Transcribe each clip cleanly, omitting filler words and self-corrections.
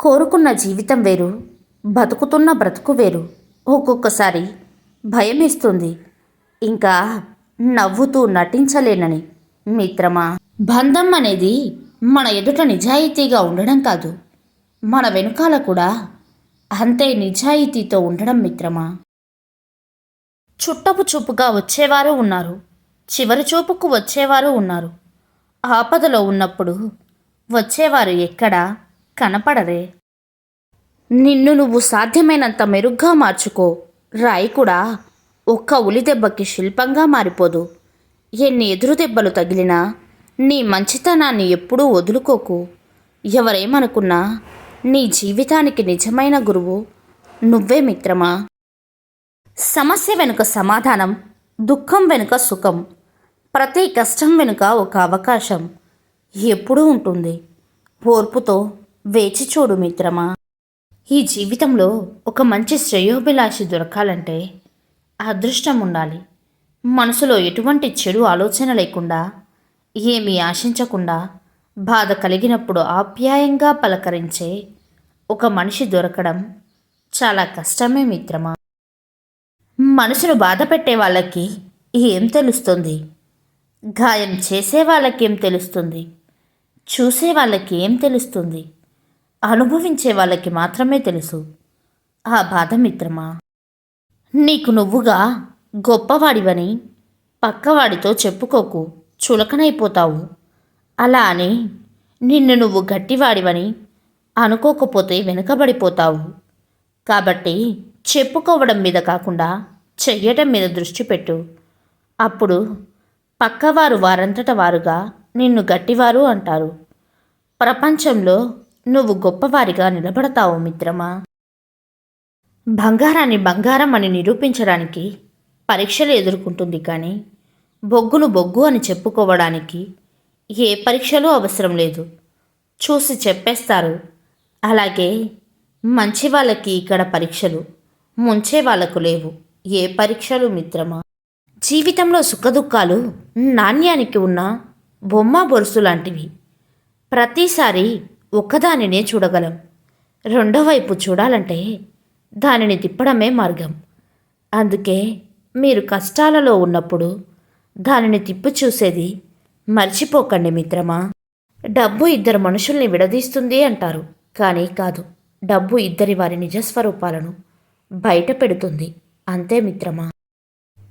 కోరుకున్న జీవితం వేరు, బతుకుతున్న బ్రతుకు వేరు. ఒక్కొక్కసారి భయమేస్తుంది, ఇంకా నవ్వుతూ నటించలేనని. మిత్రమా, బంధం అనేది మన ఎదుట నిజాయితీగా ఉండడం కాదు, మన వెనుకాల కూడా అంతే నిజాయితీతో ఉండడం మిత్రమా. చుట్టపు చూపుగా వచ్చేవారు ఉన్నారు, చివరి చూపుకు వచ్చేవారు ఉన్నారు. ఆపదలో ఉన్నప్పుడు వచ్చేవారు ఎక్కడా కనపడరే. నిన్ను నువ్వు సాధ్యమైనంత మెరుగ్గా మార్చుకో. రాయి కూడా ఒక్క ఉలి దెబ్బకి శిల్పంగా మారిపోదు. ఎన్ని ఎదురు దెబ్బలు తగిలినా నీ మంచితనాన్ని ఎప్పుడూ వదులుకోకు. ఎవరేమనుకున్నా నీ జీవితానికి నిజమైన గురువు నువ్వే మిత్రమా. సమస్య వెనుక సమాధానం, దుఃఖం వెనుక సుఖం, ప్రతి కష్టం వెనుక ఒక అవకాశం ఎప్పుడూ ఉంటుంది. ఓర్పుతో వేచి చూడు మిత్రమా. ఈ జీవితంలో ఒక మంచి శ్రేయోభిలాషి దొరకాలంటే అదృష్టం ఉండాలి. మనసులో ఎటువంటి చెడు ఆలోచన లేకుండా, ఏమీ ఆశించకుండా, బాధ కలిగినప్పుడు ఆప్యాయంగా పలకరించే ఒక మనిషి దొరకడం చాలా కష్టమే మిత్రమా. మనసును బాధ పెట్టే వాళ్ళకి ఏం తెలుస్తుంది? గాయం చేసే వాళ్ళకేం తెలుస్తుంది? చూసే వాళ్ళకి ఏం తెలుస్తుంది? అనుభవించే వాళ్ళకి మాత్రమే తెలుసు ఆ బాధ మిత్రమా. నీకు నువ్వుగా గొప్పవాడివని పక్కవాడితో చెప్పుకోకు, చులకనైపోతావు. అలా అని నిన్ను నువ్వు గట్టివాడివని అనుకోకపోతే వెనుకబడిపోతావు. కాబట్టి చెప్పుకోవడం మీద కాకుండా చెయ్యటం మీద దృష్టి పెట్టు. అప్పుడు పక్కవారు వారంతట వారుగా నిన్ను గట్టివారు అంటారు. ప్రపంచంలో నువ్వు గొప్పవారిగా నిలబడతావు మిత్రమా. బంగారాన్ని బంగారం అని నిరూపించడానికి పరీక్షలు ఎదుర్కొంటుంది, కానీ బొగ్గును బొగ్గు అని చెప్పుకోవడానికి ఏ పరీక్షలు అవసరం లేదు. చూసి చెప్పేస్తారు. అలాగే మంచి వాళ్ళకి ఇక్కడ పరీక్షలు, ముంచే వాళ్లకు లేవు ఏ పరీక్షలు మిత్రమా. జీవితంలో సుఖదుఖాలు నాణ్యానికి ఉన్న బొమ్మ బొరుసు లాంటివి. ప్రతిసారి ఒక్కదానినే చూడగలం, రెండో వైపు చూడాలంటే దానిని తిప్పడమే మార్గం. అందుకే మీరు కష్టాలలో ఉన్నప్పుడు దానిని తిప్పి చూసేది మర్చిపోకండి మిత్రమా. డబ్బు ఇద్దరు మనుషుల్ని విడదీస్తుంది అంటారు, కానీ కాదు. డబ్బు ఇద్దరి వారి నిజస్వరూపాలను బయట పెడుతుంది, అంతే మిత్రమా.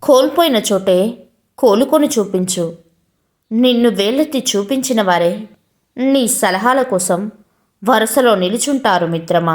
కోల్పోయిన చోటే కోలుకొని చూపించు. నిన్ను వేలెత్తి చూపించిన వారే నీ సలహాల కోసం వరుసలో నిలుచుంటారు మిత్రమా.